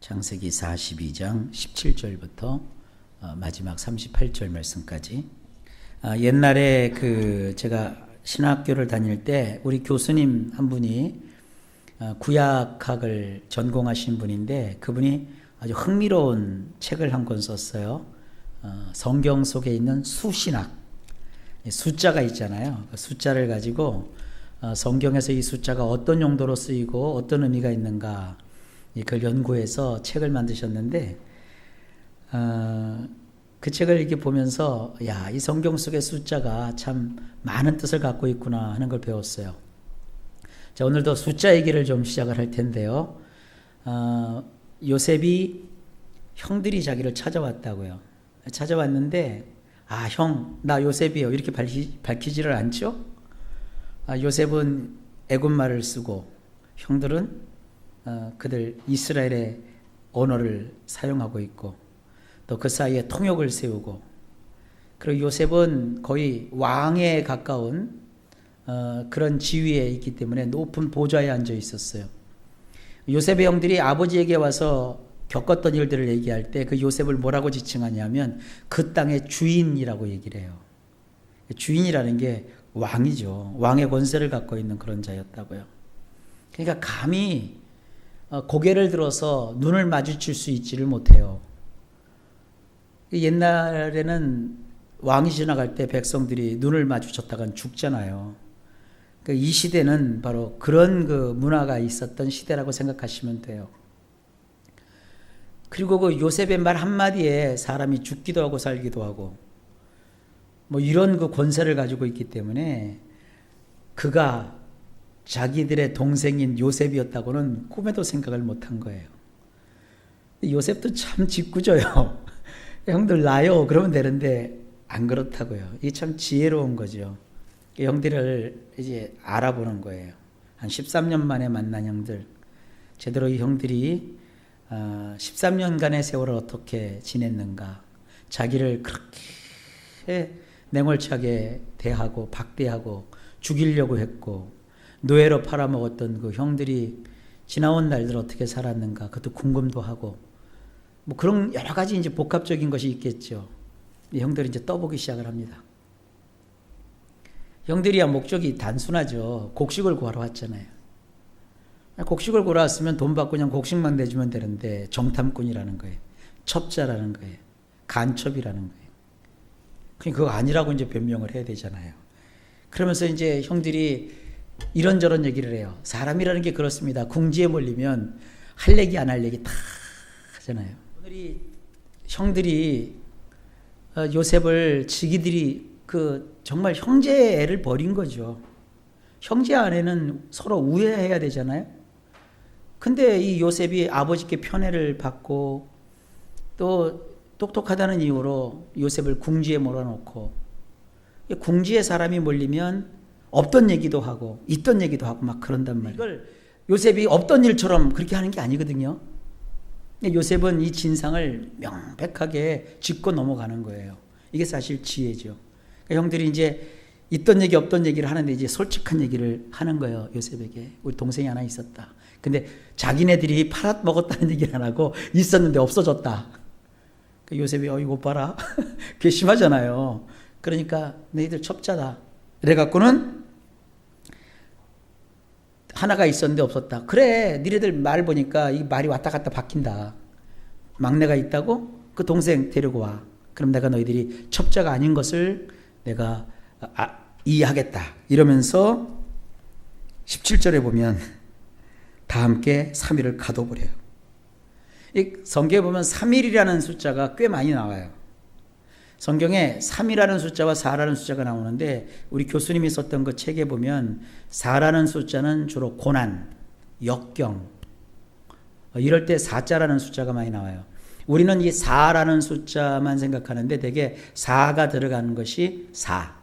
창세기 42장 17절부터 마지막 38절 말씀까지. 옛날에 제가 신학교를 다닐 때 우리 교수님 한 분이 구약학을 전공하신 분인데 그분이 아주 흥미로운 책을 한 권 썼어요. 성경 속에 있는 수신학. 숫자가 있잖아요. 그 숫자를 가지고 성경에서 이 숫자가 어떤 용도로 쓰이고 어떤 의미가 있는가 그걸 연구해서 책을 만드셨는데 그 책을 이렇게 보면서 이 성경 속의 숫자가 참 많은 뜻을 갖고 있구나 하는 걸 배웠어요. 자, 오늘도 숫자 얘기를 좀 시작을 할 텐데요. 요셉이 형들이 자기를 찾아왔다고요. 찾아왔는데 형, 나 요셉이요 이렇게 밝히지를 않죠. 요셉은 애굽말을 쓰고 형들은 그들 이스라엘의 언어를 사용하고 있고 또 그 사이에 통역을 세우고, 그리고 요셉은 거의 왕에 가까운 그런 지위에 있기 때문에 높은 보좌에 앉아 있었어요. 요셉의 형들이 아버지에게 와서 겪었던 일들을 얘기할 때 그 요셉을 뭐라고 지칭하냐면 그 땅의 주인이라고 얘기를 해요. 주인이라는 게 왕이죠. 왕의 권세를 갖고 있는 그런 자였다고요. 그러니까 감히 고개를 들어서 눈을 마주칠 수 있지를 못해요. 옛날에는 왕이 지나갈 때 백성들이 눈을 마주쳤다간 죽잖아요. 이 시대는 바로 그런 문화가 있었던 시대라고 생각하시면 돼요. 그리고 그 요셉의 말 한마디에 사람이 죽기도 하고 살기도 하고 이런 권세를 가지고 있기 때문에 그가 자기들의 동생인 요셉이었다고는 꿈에도 생각을 못한 거예요. 요셉도 참 짓궂어요. 형들 나요 그러면 되는데 안 그렇다고요. 이게 참 지혜로운 거죠. 형들을 이제 알아보는 거예요. 한 13년 만에 만난 형들, 제대로 이 형들이 13년간의 세월을 어떻게 지냈는가, 자기를 그렇게 냉월차게 대하고 박대하고 죽이려고 했고 노예로 팔아먹었던 그 형들이 지나온 날들 어떻게 살았는가, 그것도 궁금도 하고 그런 여러 가지 이제 복합적인 것이 있겠죠. 이 형들이 이제 떠보기 시작을 합니다. 형들이야 목적이 단순하죠. 곡식을 구하러 왔잖아요. 곡식을 구하러 왔으면 돈 받고 그냥 곡식만 내주면 되는데 정탐꾼이라는 거예요. 첩자라는 거예요. 간첩이라는 거예요. 그거 아니라고 이제 변명을 해야 되잖아요. 그러면서 이제 형들이 이런저런 얘기를 해요. 사람이라는 게 그렇습니다. 궁지에 몰리면 할 얘기 안 할 얘기 다 하잖아요. 오늘이 형들이 요셉을 지기들이 정말 형제의 애를 버린 거죠. 형제 안에는 서로 우애해야 되잖아요. 근데 이 요셉이 아버지께 편애를 받고 또 똑똑하다는 이유로 요셉을 궁지에 몰아놓고, 궁지에 사람이 몰리면 없던 얘기도 하고 있던 얘기도 하고 막 그런단 말이에요. 이걸 요셉이 없던 일처럼 그렇게 하는 게 아니거든요. 요셉은 이 진상을 명백하게 짚고 넘어가는 거예요. 이게 사실 지혜죠. 그러니까 형들이 이제 있던 얘기 없던 얘기를 하는데 이제 솔직한 얘기를 하는 거예요. 요셉에게 우리 동생이 하나 있었다. 근데 자기네들이 팔아먹었다는 얘기를 안 하고 있었는데 없어졌다. 그러니까 요셉이 이거 봐라. 괘씸하잖아요. 그러니까 너희들 첩자다. 그래갖고는 하나가 있었는데 없었다. 그래, 니네들 말 보니까 이 말이 왔다 갔다 바뀐다. 막내가 있다고? 그 동생 데리고 와. 그럼 내가 너희들이 첩자가 아닌 것을 내가 이해하겠다. 이러면서 17절에 보면 다 함께 3일을 가둬버려요. 이 성경에 보면 3일이라는 숫자가 꽤 많이 나와요. 성경에 3이라는 숫자와 4라는 숫자가 나오는데 우리 교수님이 썼던 그 책에 보면 4라는 숫자는 주로 고난, 역경, 이럴 때 4자라는 숫자가 많이 나와요. 우리는 이 4라는 숫자만 생각하는데 되게 4가 들어가는 것이 4,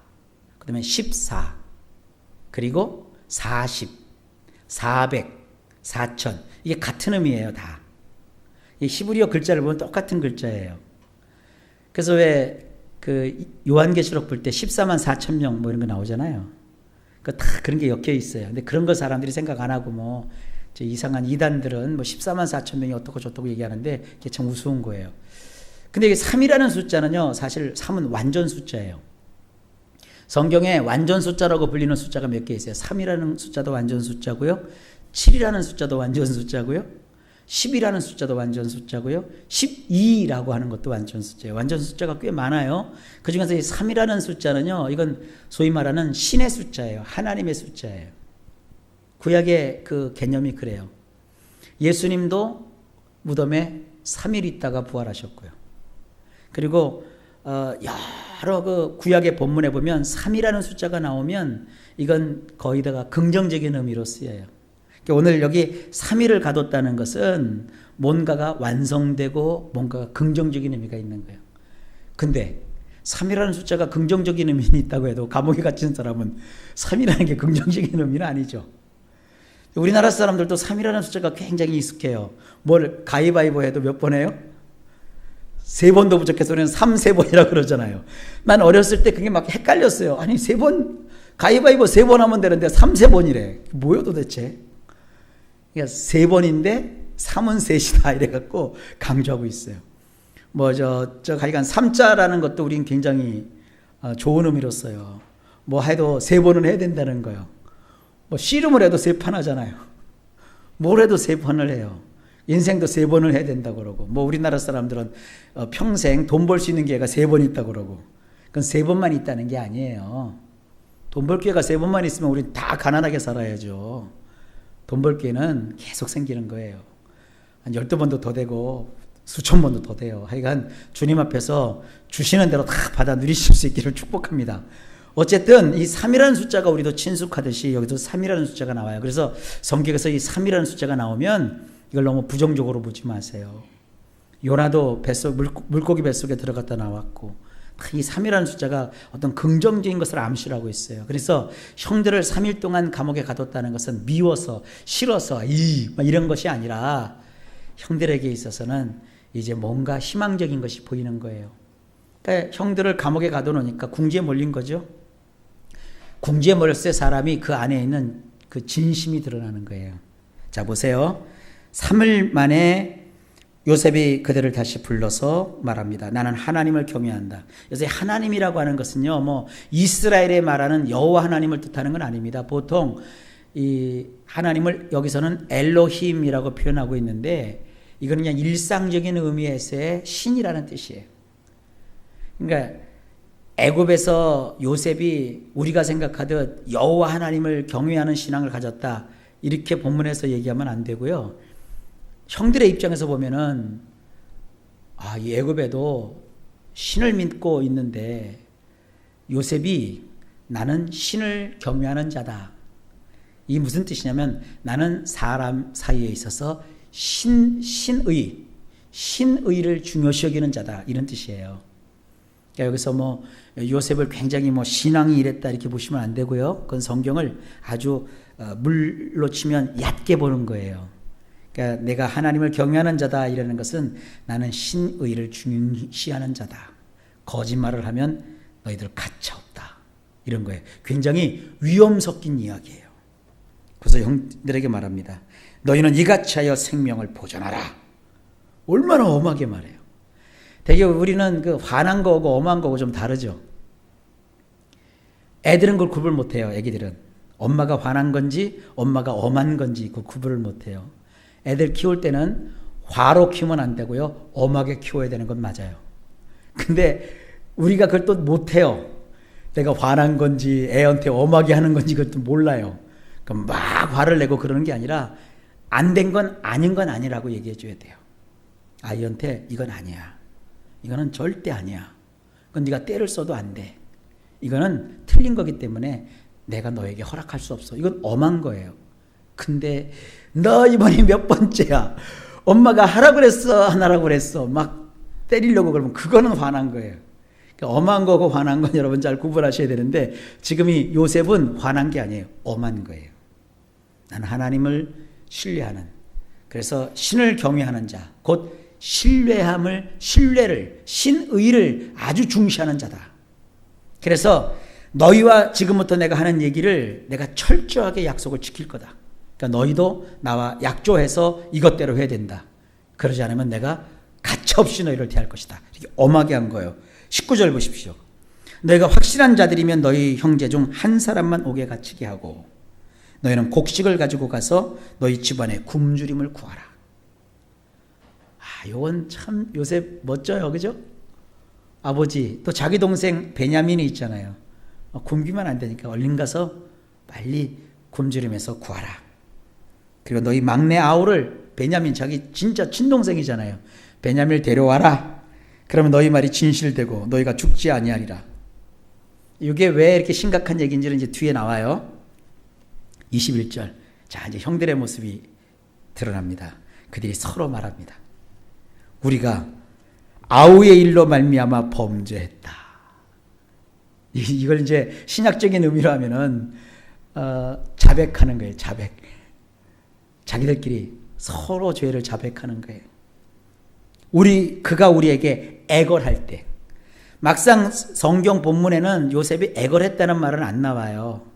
그 다음에 14, 그리고 40, 400, 4000, 이게 같은 의미예요. 다. 이 히브리어 글자를 보면 똑같은 글자예요. 그래서 왜 요한계시록 볼 때 14만 4천 명 이런 거 나오잖아요. 다 그런 게 엮여 있어요. 근데 그런 거 사람들이 생각 안 하고 저 이상한 이단들은 뭐 14만 4천 명이 어떻고 저떻고 얘기하는데 그게 참 우스운 거예요. 근데 이게 3이라는 숫자는요, 사실 3은 완전 숫자예요. 성경에 완전 숫자라고 불리는 숫자가 몇 개 있어요. 3이라는 숫자도 완전 숫자고요. 7이라는 숫자도 완전 숫자고요. 10이라는 숫자도 완전 숫자고요. 12라고 하는 것도 완전 숫자예요. 완전 숫자가 꽤 많아요. 그 중에서 이 3이라는 숫자는요, 이건 소위 말하는 신의 숫자예요. 하나님의 숫자예요. 구약의 그 개념이 그래요. 예수님도 무덤에 3일 있다가 부활하셨고요. 그리고 여러 그 구약의 본문에 보면 3이라는 숫자가 나오면 이건 거의 다가 긍정적인 의미로 쓰여요. 그러니까 오늘 여기 3일을 가뒀다는 것은 뭔가가 완성되고 뭔가가 긍정적인 의미가 있는 거예요. 근데 3이라는 숫자가 긍정적인 의미는 있다고 해도 감옥에 갇힌 사람은 3이라는 게 긍정적인 의미는 아니죠. 우리나라 사람들도 3이라는 숫자가 굉장히 익숙해요. 뭘 가위바위보 해도 몇 번 해요? 3번도 부족해서 우리는 3세번이라고 그러잖아요. 난 어렸을 때 그게 막 헷갈렸어요. 아니 3번 가위바위보 3번 하면 되는데 3세번이래. 뭐요 도대체? 그러니까 3번인데 3은 셋이다 이래갖고 강조하고 있어요. 뭐 저 가이간 3자라는 것도 우린 굉장히 좋은 의미로 써요. 뭐 해도 3번은 해야 된다는 거예요. 뭐 씨름을 해도 3판 하잖아요. 뭘 해도 3판을 해요. 인생도 3번을 해야 된다고 그러고, 뭐 우리나라 사람들은 평생 돈 벌 수 있는 기회가 3번 있다고 그러고, 그건 3번만 있다는 게 아니에요. 돈 벌 기회가 3번만 있으면 우리 다 가난하게 살아야죠. 돈 벌 기회는 계속 생기는 거예요. 한 12번도 더 되고 수천 번도 더 돼요. 하여간 주님 앞에서 주시는 대로 다 받아 누리실 수 있기를 축복합니다. 어쨌든 이 3이라는 숫자가 우리도 친숙하듯이 여기도 3이라는 숫자가 나와요. 그래서 성경에서 이 3이라는 숫자가 나오면 이걸 너무 부정적으로 보지 마세요. 요나도 물고기 뱃속에 들어갔다 나왔고, 이 3이라는 숫자가 어떤 긍정적인 것을 암시하고 있어요. 그래서 형들을 3일 동안 감옥에 가뒀다는 것은 미워서 싫어서 이런 것이 아니라 형들에게 있어서는 이제 뭔가 희망적인 것이 보이는 거예요. 그러니까 형들을 감옥에 가둬놓으니까 궁지에 몰린 거죠. 궁지에 몰렸을 때 사람이 그 안에 있는 그 진심이 드러나는 거예요. 자, 보세요. 3일 만에 요셉이 그들을 다시 불러서 말합니다. 나는 하나님을 경외한다. 그래서 하나님이라고 하는 것은요, 뭐 이스라엘에 말하는 여호와 하나님을 뜻하는 건 아닙니다. 보통 이 하나님을 여기서는 엘로힘이라고 표현하고 있는데, 이건 그냥 일상적인 의미에서의 신이라는 뜻이에요. 그러니까 애굽에서 요셉이 우리가 생각하듯 여호와 하나님을 경외하는 신앙을 가졌다, 이렇게 본문에서 얘기하면 안 되고요. 형들의 입장에서 보면은 이 애굽에도 신을 믿고 있는데 요셉이 나는 신을 경외하는 자다. 이게 무슨 뜻이냐면 나는 사람 사이에 있어서 신의를 중요시 여기는 자다, 이런 뜻이에요. 그러니까 여기서 뭐 요셉을 굉장히 뭐 신앙이 이랬다 이렇게 보시면 안 되고요. 그건 성경을 아주 물로 치면 얕게 보는 거예요. 그러니까 내가 하나님을 경외하는 자다 이라는 것은 나는 신의를 중시하는 자다. 거짓말을 하면 너희들 가차없다, 이런 거예요. 굉장히 위험 섞인 이야기예요. 그래서 형들에게 말합니다. 너희는 이같이 하여 생명을 보존하라. 얼마나 엄하게 말해요. 되게 우리는 그 화난 거고 엄한 거고 좀 다르죠. 애들은 그걸 구별 못해요. 애기들은 엄마가 화난 건지 엄마가 엄한 건지 그 구별을 못해요. 애들 키울 때는 화로 키우면 안 되고요, 엄하게 키워야 되는 건 맞아요. 근데 우리가 그걸 또 못해요. 내가 화난 건지 애한테 엄하게 하는 건지 그것도 몰라요. 그럼 막 화를 내고 그러는 게 아니라 안 된 건 아닌 건 아니라고 얘기해 줘야 돼요. 아이한테 이건 아니야, 이거는 절대 아니야, 그건 네가 때를 써도 안 돼, 이거는 틀린 거기 때문에 내가 너에게 허락할 수 없어. 이건 엄한 거예요. 근데 너 이번이 몇 번째야, 엄마가 하라고 그랬어 안 하라고 그랬어, 막 때리려고 그러면 그거는 화난 거예요. 그러니까 엄한 거고 화난 건 여러분 잘 구분하셔야 되는데, 지금 이 요셉은 화난 게 아니에요. 엄한 거예요. 나는 하나님을 신뢰하는, 그래서 신을 경외하는 자, 곧 신뢰를, 신의를 아주 중시하는 자다. 그래서 너희와 지금부터 내가 하는 얘기를 내가 철저하게 약속을 지킬 거다. 그러니까 너희도 나와 약조해서 이것대로 해야 된다. 그러지 않으면 내가 가차없이 너희를 대할 것이다. 이렇게 엄하게 한 거예요. 19절 보십시오. 너희가 확실한 자들이면 너희 형제 중 한 사람만 옥에 갇히게 하고 너희는 곡식을 가지고 가서 너희 집안에 굶주림을 구하라. 요건 참 요셉 멋져요. 그죠? 아버지 또 자기 동생 베냐민이 있잖아요. 굶기면 안 되니까 얼른 가서 빨리 굶주림에서 구하라. 그리고 너희 막내 아우를, 베냐민 자기 진짜 친동생이잖아요. 베냐민을 데려와라. 그러면 너희 말이 진실되고 너희가 죽지 아니하리라. 이게 왜 이렇게 심각한 얘기인지는 이제 뒤에 나와요. 21절. 자, 이제 형들의 모습이 드러납니다. 그들이 서로 말합니다. 우리가 아우의 일로 말미암아 범죄했다. 이걸 이제 신약적인 의미로 하면은 자백하는 거예요. 자백. 자기들끼리 서로 죄를 자백하는 거예요. 그가 우리에게 애걸할 때, 막상 성경 본문에는 요셉이 애걸했다는 말은 안 나와요.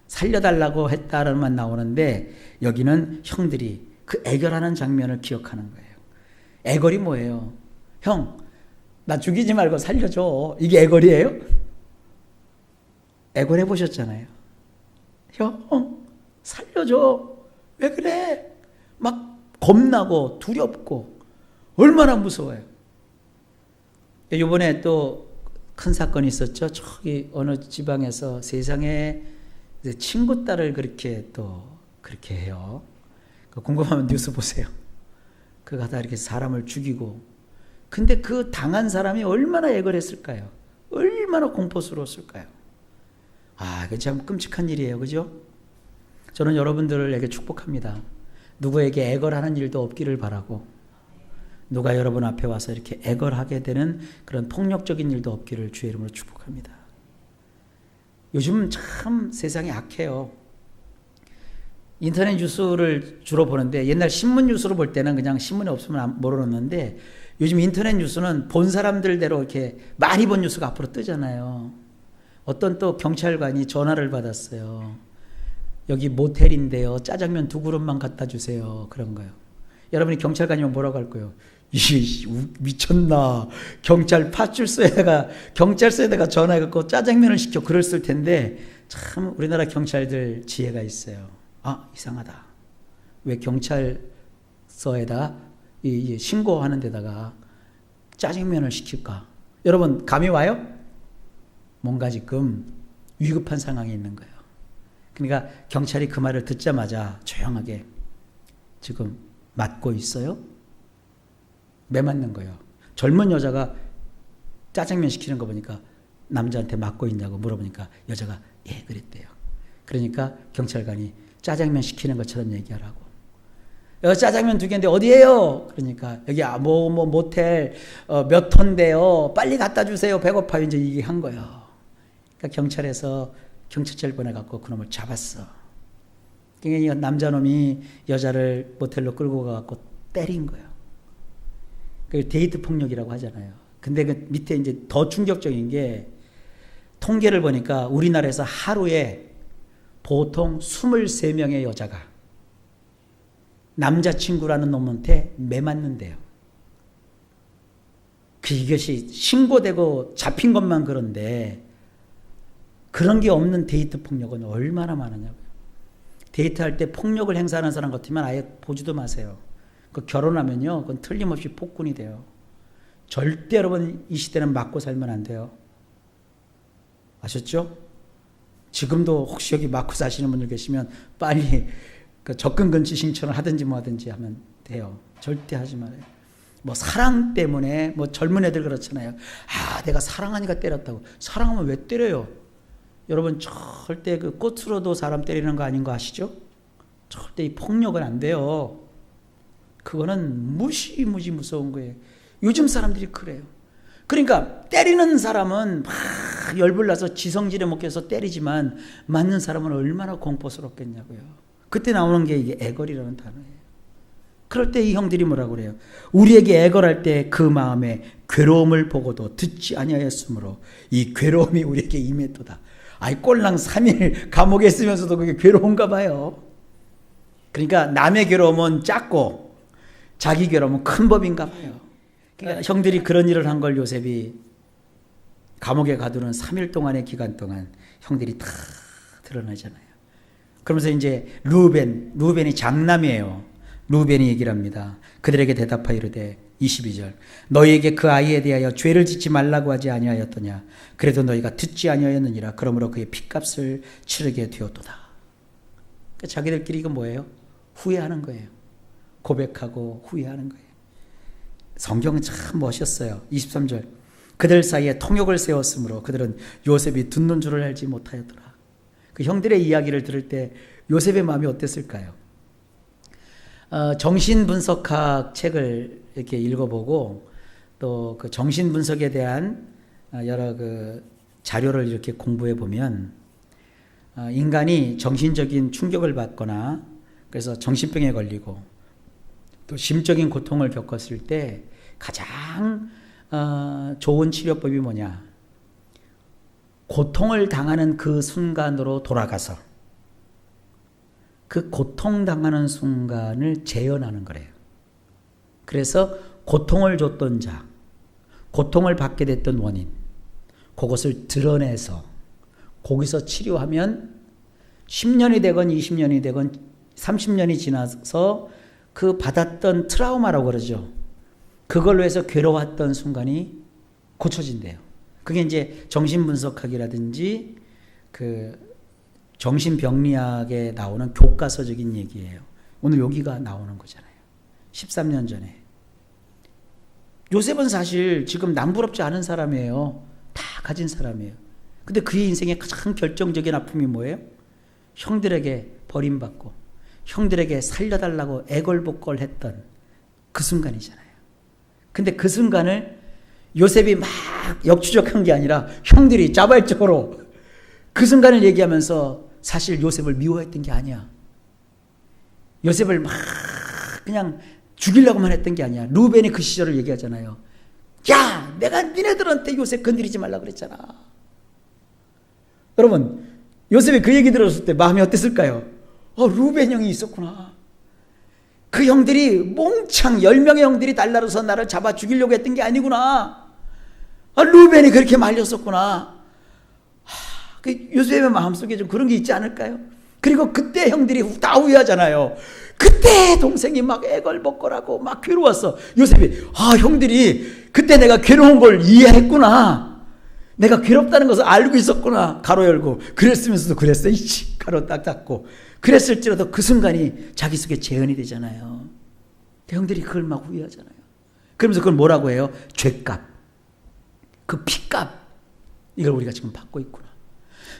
살려달라고 했다는 말 나오는데 여기는 형들이 그 애걸하는 장면을 기억하는 거예요. 애걸이 뭐예요? 형, 나 죽이지 말고 살려줘. 이게 애걸이에요? 애걸해 보셨잖아요. 형, 살려줘. 왜 그래? 막 겁나고 두렵고 얼마나 무서워요. 이번에 또 큰 사건이 있었죠. 저기 어느 지방에서 세상에 친구 딸을 그렇게 해요. 궁금하면 뉴스 보세요. 그가 다 이렇게 사람을 죽이고. 근데 그 당한 사람이 얼마나 애걸했을까요? 얼마나 공포스러웠을까요? 그게 참 끔찍한 일이에요. 그죠? 저는 여러분들에게 축복합니다. 누구에게 애걸하는 일도 없기를 바라고, 누가 여러분 앞에 와서 이렇게 애걸하게 되는 그런 폭력적인 일도 없기를 주의 이름으로 축복합니다. 요즘 참 세상이 악해요. 인터넷 뉴스를 주로 보는데 옛날 신문 뉴스로 볼 때는 그냥 신문에 없으면 모르는데 요즘 인터넷 뉴스는 본 사람들대로 이렇게 많이 본 뉴스가 앞으로 뜨잖아요. 어떤 또 경찰관이 전화를 받았어요. 여기 모텔인데요. 짜장면 2그릇만 갖다 주세요. 그런 거요. 여러분이 경찰관이면 뭐라고 할 거예요? 미쳤나? 경찰서에다가 전화해갖고 짜장면을 시켜. 그랬을 텐데 참 우리나라 경찰들 지혜가 있어요. 이상하다. 왜 경찰서에다가 신고하는 데다가 짜장면을 시킬까? 여러분 감이 와요? 뭔가 지금 위급한 상황이 있는 거예요. 그러니까 경찰이 그 말을 듣자마자 조용하게 지금 맞고 있어요? 매 맞는 거예요. 젊은 여자가 짜장면 시키는 거 보니까 남자한테 맞고 있냐고 물어보니까 여자가 예 그랬대요. 그러니까 경찰관이 짜장면 시키는 것처럼 얘기하라고. 여기 짜장면 2개인데 어디에요? 그러니까 여기 모텔 몇 호인데요. 빨리 갖다 주세요. 배고파요. 이제 얘기한 거예요. 그러니까 경찰에서 경찰차를 보내갖고 그놈을 잡았어. 그러니까 남자놈이 여자를 모텔로 끌고 가갖고 때린 거예요. 그 데이트 폭력이라고 하잖아요. 근데 그 밑에 이제 더 충격적인 게 통계를 보니까 우리나라에서 하루에 보통 23명의 여자가 남자친구라는 놈한테 매맞는데요. 이것이 신고되고 잡힌 것만 그런데 그런 게 없는 데이트 폭력은 얼마나 많으냐고요. 데이트할 때 폭력을 행사하는 사람 같으면 아예 보지도 마세요. 그 결혼하면요, 그건 틀림없이 폭군이 돼요. 절대 여러분 이 시대는 맞고 살면 안 돼요. 아셨죠? 지금도 혹시 여기 맞고 사시는 분들 계시면 빨리 그 접근 금지 신청을 하든지 뭐 하든지 하면 돼요. 절대 하지 말아요. 뭐 사랑 때문에 뭐 젊은 애들 그렇잖아요. 내가 사랑하니까 때렸다고. 사랑하면 왜 때려요? 여러분 절대 그 꽃으로도 사람 때리는 거 아닌 거 아시죠? 절대 이 폭력은 안 돼요. 그거는 무시무시 무서운 거예요. 요즘 사람들이 그래요. 그러니까 때리는 사람은 막 열불나서 지성질에 먹혀서 때리지만 맞는 사람은 얼마나 공포스럽겠냐고요. 그때 나오는 게 이게 애걸이라는 단어예요. 그럴 때 이 형들이 뭐라고 그래요? 우리에게 애걸할 때 그 마음에 괴로움을 보고도 듣지 아니하였으므로 이 괴로움이 우리에게 임했도다. 꼴랑 3일 감옥에 있으면서도 그게 괴로운가 봐요. 그러니까 남의 괴로움은 작고 자기 괴로움은 큰 법인가 봐요. 그러니까 형들이 그런 일을 한 걸 요셉이 감옥에 가두는 3일 동안의 기간 동안 형들이 다 드러나잖아요. 그러면서 이제 루벤이 장남이에요. 루벤이 얘기를 합니다. 그들에게 대답하여 이르되 22절 너희에게 그 아이에 대하여 죄를 짓지 말라고 하지 아니하였더냐. 그래도 너희가 듣지 아니하였느니라. 그러므로 그의 핏값을 치르게 되었도다. 그러니까 자기들끼리 이거 뭐예요? 후회하는 거예요. 고백하고 후회하는 거예요. 성경은 참 멋있어요. 23절 그들 사이에 통역을 세웠으므로 그들은 요셉이 듣는 줄을 알지 못하였더라. 그 형들의 이야기를 들을 때 요셉의 마음이 어땠을까요? 정신분석학 책을 이렇게 읽어보고 또 그 정신분석에 대한 여러 그 자료를 이렇게 공부해 보면 인간이 정신적인 충격을 받거나 그래서 정신병에 걸리고 또 심적인 고통을 겪었을 때 가장 좋은 치료법이 뭐냐? 고통을 당하는 그 순간으로 돌아가서 그 고통당하는 순간을 재현하는 거래요. 그래서 고통을 줬던 자, 고통을 받게 됐던 원인, 그것을 드러내서 거기서 치료하면 10년이 되건 20년이 되건 30년이 지나서 그 받았던 트라우마라고 그러죠. 그걸로 해서 괴로웠던 순간이 고쳐진대요. 그게 이제 정신분석학이라든지 그 정신병리학에 나오는 교과서적인 얘기예요. 오늘 여기가 나오는 거잖아요. 13년 전에. 요셉은 사실 지금 남부럽지 않은 사람이에요. 다 가진 사람이에요. 근데 그의 인생의 가장 결정적인 아픔이 뭐예요? 형들에게 버림받고 형들에게 살려달라고 애걸복걸했던 그 순간이잖아요. 근데 그 순간을 요셉이 막 역추적한 게 아니라 형들이 자발적으로 그 순간을 얘기하면서 사실 요셉을 미워했던 게 아니야. 요셉을 막 그냥 죽이려고만 했던 게 아니야. 루벤이 그 시절을 얘기하잖아요. 야, 내가 니네들한테 요셉 건드리지 말라 그랬잖아. 여러분, 요셉이 그 얘기 들었을 때 마음이 어땠을까요? 루벤 형이 있었구나. 그 형들이 몽창 10명의 형들이 달라붙어서 나를 잡아 죽이려고 했던 게 아니구나. 루벤이 그렇게 말렸었구나. 요셉의 마음속에 좀 그런 게 있지 않을까요? 그리고 그때 형들이 다 후회하잖아요. 그때 동생이 막 애걸복걸하고 막 괴로웠어. 요셉이 형들이 그때 내가 괴로운 걸 이해했구나. 내가 괴롭다는 것을 알고 있었구나. 가로 열고 그랬으면서도 그랬어. 이치 가로 딱 닫고 그랬을지라도 그 순간이 자기 속에 재현이 되잖아요. 형들이 그걸 막 후회하잖아요. 그러면서 그걸 뭐라고 해요? 죄값, 그 피값, 이걸 우리가 지금 받고 있구나.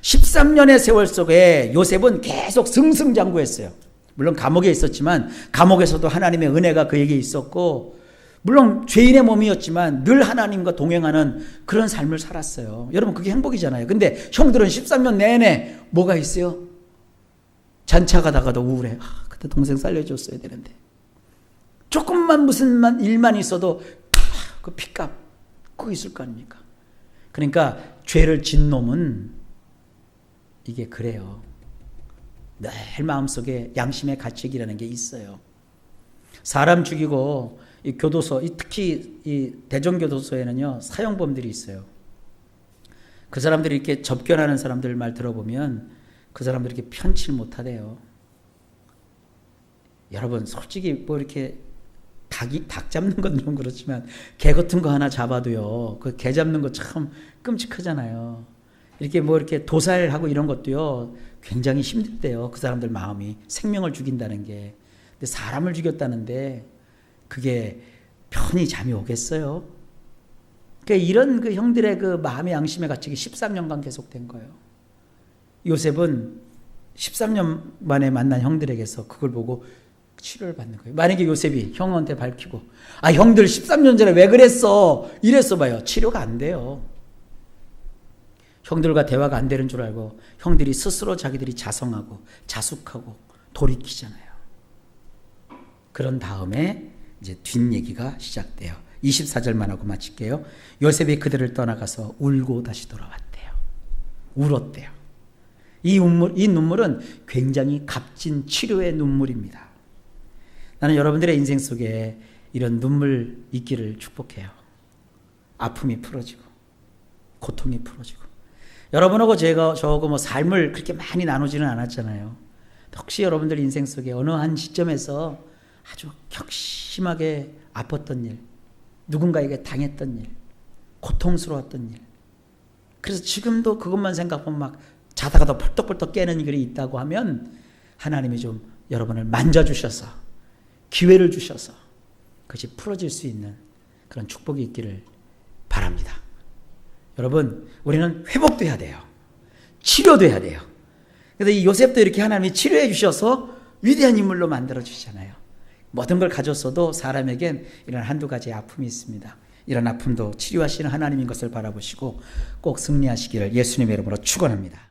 13년의 세월 속에 요셉은 계속 승승장구했어요. 물론 감옥에 있었지만 감옥에서도 하나님의 은혜가 그에게 있었고 물론 죄인의 몸이었지만 늘 하나님과 동행하는 그런 삶을 살았어요. 여러분 그게 행복이잖아요. 근데 형들은 13년 내내 뭐가 있어요? 잔차 가다가도 우울해. 그때 동생 살려줬어야 되는데. 조금만 무슨 일만 있어도 그 피값 그거 있을 거 아닙니까? 그러니까 죄를 짓 놈은 이게 그래요. 늘 마음속에 양심의 가책이라는 게 있어요. 사람 죽이고 이 교도소, 특히 이 대전교도소에는요 사형범들이 있어요. 그 사람들이 이렇게 접견하는 사람들 말 들어보면 그 사람들이 이렇게 편치를 못하대요. 여러분 솔직히 뭐 이렇게 닭 잡는 건 좀 그렇지만 개 같은 거 하나 잡아도요 그 개 잡는 거 참 끔찍하잖아요. 이렇게 뭐 이렇게 도살하고 이런 것도요 굉장히 힘들대요. 그 사람들 마음이 생명을 죽인다는 게. 근데 사람을 죽였다는데 그게 편히 잠이 오겠어요? 그러니까 이런 그 형들의 그 마음의 양심의 가책이 13년간 계속된 거예요. 요셉은 13년 만에 만난 형들에게서 그걸 보고 치료를 받는 거예요. 만약에 요셉이 형한테 밝히고 형들 13년 전에 왜 그랬어? 이랬어 봐요. 치료가 안 돼요. 형들과 대화가 안 되는 줄 알고 형들이 스스로 자기들이 자성하고 자숙하고 돌이키잖아요. 그런 다음에 이제 뒷얘기가 시작돼요. 24절만 하고 마칠게요. 요셉이 그들을 떠나가서 울고 다시 돌아왔대요. 울었대요. 이 눈물은 굉장히 값진 치료의 눈물입니다. 나는 여러분들의 인생 속에 이런 눈물 있기를 축복해요. 아픔이 풀어지고 고통이 풀어지고. 여러분하고 저하고 뭐 삶을 그렇게 많이 나누지는 않았잖아요. 혹시 여러분들 인생 속에 어느 한 시점에서 아주 격심하게 아팠던 일, 누군가에게 당했던 일, 고통스러웠던 일, 그래서 지금도 그것만 생각하면 막 자다가도 펄떡펄떡 깨는 일이 있다고 하면 하나님이 좀 여러분을 만져주셔서 기회를 주셔서 그것이 풀어질 수 있는 그런 축복이 있기를 바랍니다. 여러분, 우리는 회복도 해야 돼요. 치료도 해야 돼요. 그래서 이 요셉도 이렇게 하나님이 치료해 주셔서 위대한 인물로 만들어 주시잖아요. 모든 걸 가졌어도 사람에겐 이런 한두 가지의 아픔이 있습니다. 이런 아픔도 치료하시는 하나님인 것을 바라보시고 꼭 승리하시기를 예수님의 이름으로 축원합니다.